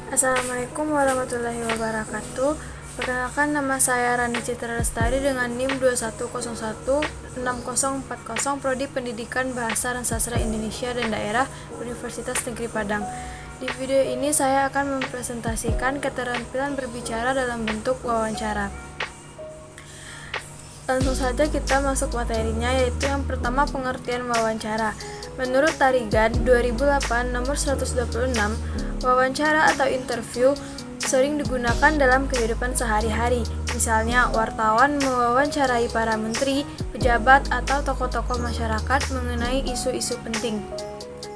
Assalamualaikum warahmatullahi wabarakatuh. Perkenalkan, nama saya Rani Citra Lestari dengan NIM 21016040, Prodi Pendidikan Bahasa dan Sastra Indonesia dan Daerah, Universitas Negeri Padang. Di video ini saya akan mempresentasikan keterampilan berbicara dalam bentuk wawancara. Langsung saja kita masuk materinya, yaitu yang pertama, pengertian wawancara. Menurut Tarigan 2008 nomor 126, wawancara atau interview sering digunakan dalam kehidupan sehari-hari. Misalnya, wartawan mewawancarai para menteri, pejabat, atau tokoh-tokoh masyarakat mengenai isu-isu penting.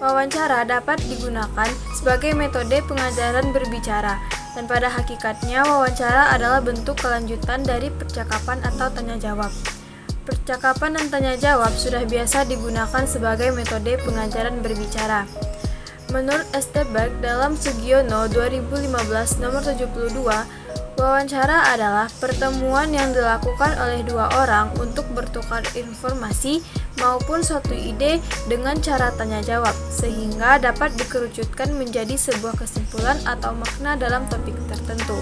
Wawancara dapat digunakan sebagai metode pengajaran berbicara, dan pada hakikatnya wawancara adalah bentuk kelanjutan dari percakapan atau tanya jawab. Percakapan dan tanya jawab sudah biasa digunakan sebagai metode pengajaran berbicara. Menurut Esteberg dalam Sugiono 2015 nomor 72, wawancara adalah pertemuan yang dilakukan oleh dua orang untuk bertukar informasi maupun suatu ide dengan cara tanya jawab, sehingga dapat dikerucutkan menjadi sebuah kesimpulan atau makna dalam topik tertentu.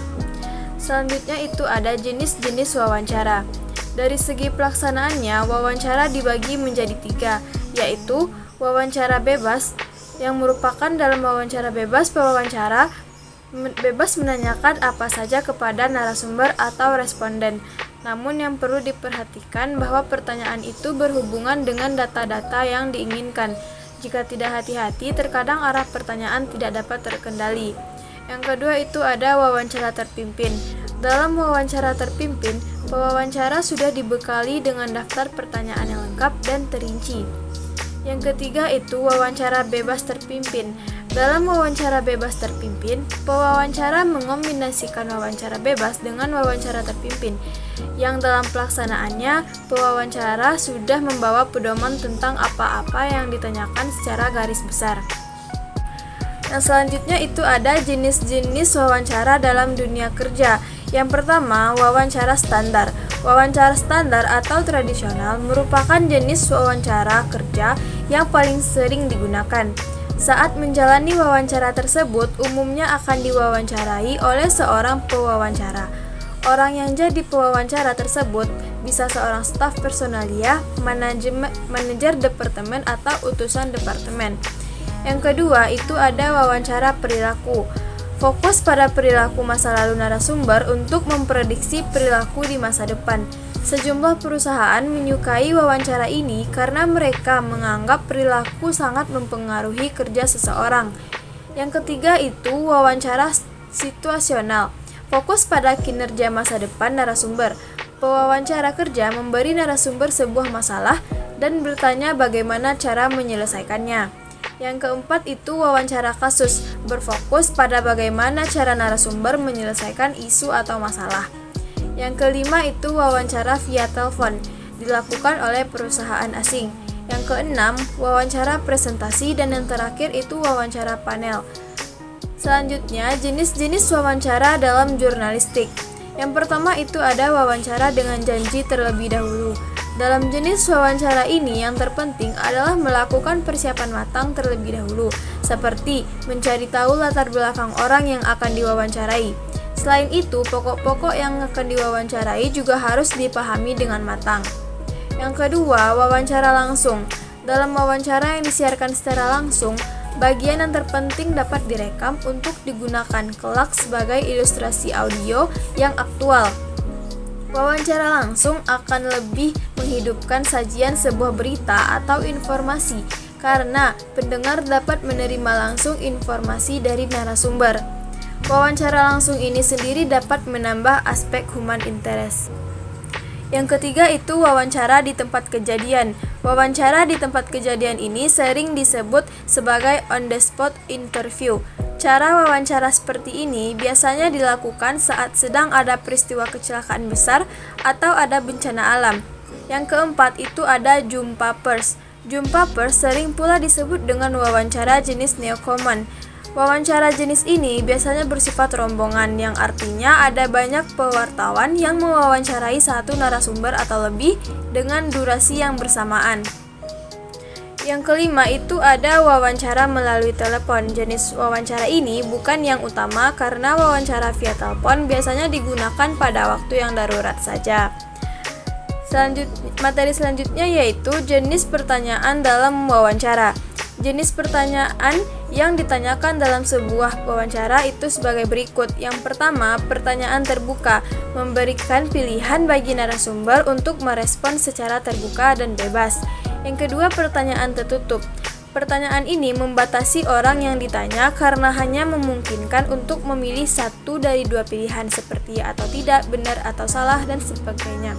Selanjutnya itu ada jenis-jenis wawancara. Dari segi pelaksanaannya, wawancara dibagi menjadi 3, yaitu wawancara bebas, yang merupakan dalam wawancara bebas, pewawancara bebas menanyakan apa saja kepada narasumber atau responden. Namun yang perlu diperhatikan bahwa pertanyaan itu berhubungan dengan data-data yang diinginkan. Jika tidak hati-hati, terkadang arah pertanyaan tidak dapat terkendali. Yang kedua itu ada wawancara terpimpin. Dalam wawancara terpimpin, pewawancara sudah dibekali dengan daftar pertanyaan yang lengkap dan terinci. Yang ketiga itu wawancara bebas terpimpin. Dalam wawancara bebas terpimpin, pewawancara mengombinasikan wawancara bebas dengan wawancara terpimpin, yang dalam pelaksanaannya, pewawancara sudah membawa pedoman tentang apa-apa yang ditanyakan secara garis besar. Yang selanjutnya itu ada jenis-jenis wawancara dalam dunia kerja. Yang pertama, wawancara standar. Wawancara standar atau tradisional merupakan jenis wawancara kerja yang paling sering digunakan. Saat menjalani wawancara tersebut, umumnya akan diwawancarai oleh seorang pewawancara. Orang yang jadi pewawancara tersebut bisa seorang staf personalia, manajer departemen, atau utusan departemen. Yang kedua itu ada wawancara perilaku. Fokus pada perilaku masa lalu narasumber untuk memprediksi perilaku di masa depan. Sejumlah perusahaan menyukai wawancara ini karena mereka menganggap perilaku sangat mempengaruhi kerja seseorang. Yang ketiga itu wawancara situasional. Fokus pada kinerja masa depan narasumber. Pewawancara kerja memberi narasumber sebuah masalah dan bertanya bagaimana cara menyelesaikannya. Yang keempat itu wawancara kasus, berfokus pada bagaimana cara narasumber menyelesaikan isu atau masalah. Yang kelima itu wawancara via telepon, dilakukan oleh perusahaan asing. Yang keenam, wawancara presentasi, dan yang terakhir itu wawancara panel. Selanjutnya, jenis-jenis wawancara dalam jurnalistik. Yang pertama itu ada wawancara dengan janji terlebih dahulu. Dalam jenis wawancara ini, yang terpenting adalah melakukan persiapan matang terlebih dahulu, seperti mencari tahu latar belakang orang yang akan diwawancarai. Selain itu, pokok-pokok yang akan diwawancarai juga harus dipahami dengan matang. Yang kedua, wawancara langsung. Dalam wawancara yang disiarkan secara langsung, bagian yang terpenting dapat direkam untuk digunakan kelak sebagai ilustrasi audio yang aktual. Wawancara langsung akan lebih menghidupkan sajian sebuah berita atau informasi karena pendengar dapat menerima langsung informasi dari narasumber. Wawancara langsung ini sendiri dapat menambah aspek human interest. Yang ketiga itu wawancara di tempat kejadian. Wawancara di tempat kejadian ini sering disebut sebagai on the spot interview. Cara wawancara seperti ini biasanya dilakukan saat sedang ada peristiwa kecelakaan besar atau ada bencana alam. Yang keempat itu ada jumpa pers. Jumpa pers sering pula disebut dengan wawancara jenis newcomer. Wawancara jenis ini biasanya bersifat rombongan, yang artinya ada banyak pewartawan yang mewawancarai satu narasumber atau lebih dengan durasi yang bersamaan. Yang kelima itu ada wawancara melalui telepon. Jenis wawancara ini bukan yang utama karena wawancara via telepon biasanya digunakan pada waktu yang darurat saja. Materi selanjutnya yaitu jenis pertanyaan dalam wawancara. Jenis pertanyaan yang ditanyakan dalam sebuah wawancara itu sebagai berikut. Yang pertama, pertanyaan terbuka, memberikan pilihan bagi narasumber untuk merespons secara terbuka dan bebas. Yang kedua, pertanyaan tertutup. Pertanyaan ini membatasi orang yang ditanya karena hanya memungkinkan untuk memilih satu dari dua pilihan seperti ya atau tidak, benar atau salah, dan sebagainya.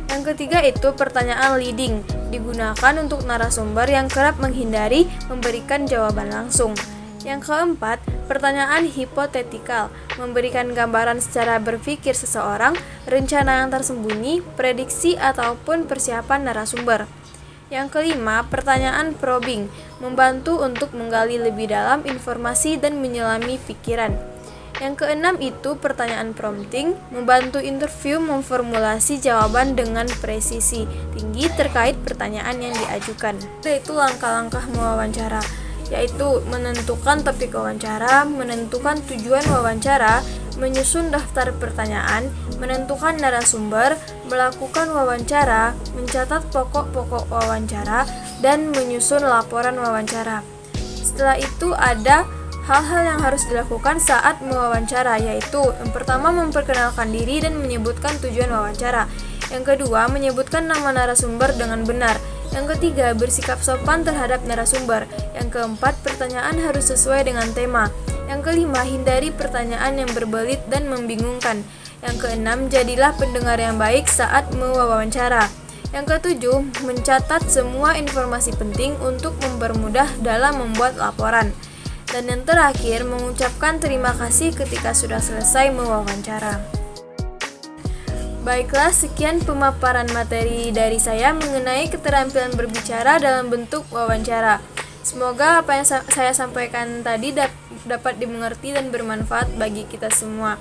Yang ketiga itu pertanyaan leading, digunakan untuk narasumber yang kerap menghindari memberikan jawaban langsung. Yang keempat, pertanyaan hipotetikal, memberikan gambaran secara berpikir seseorang, rencana yang tersembunyi, prediksi ataupun persiapan narasumber. Yang kelima, pertanyaan probing, membantu untuk menggali lebih dalam informasi dan menyelami pikiran. Yang keenam itu pertanyaan prompting, membantu interview memformulasi jawaban dengan presisi tinggi terkait pertanyaan yang diajukan. Itu langkah-langkah mewawancara, yaitu menentukan topik wawancara, menentukan tujuan wawancara, menyusun daftar pertanyaan, menentukan narasumber, melakukan wawancara, mencatat pokok-pokok wawancara, dan menyusun laporan wawancara. Setelah itu ada hal-hal yang harus dilakukan saat mewawancara, yaitu yang pertama memperkenalkan diri dan menyebutkan tujuan wawancara. Yang kedua, menyebutkan nama narasumber dengan benar. Yang ketiga, bersikap sopan terhadap narasumber. Yang keempat, pertanyaan harus sesuai dengan tema. Yang kelima, hindari pertanyaan yang berbelit dan membingungkan. Yang keenam, jadilah pendengar yang baik saat mewawancara. Yang ketujuh, mencatat semua informasi penting untuk mempermudah dalam membuat laporan. Dan yang terakhir, mengucapkan terima kasih ketika sudah selesai mewawancara. Baiklah, sekian pemaparan materi dari saya mengenai keterampilan berbicara dalam bentuk wawancara. Semoga apa yang saya sampaikan tadi dapat dimengerti dan bermanfaat bagi kita semua.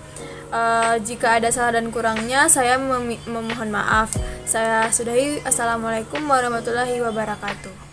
Jika ada salah dan kurangnya, saya memohon maaf. Saya sudahi. Assalamualaikum warahmatullahi wabarakatuh.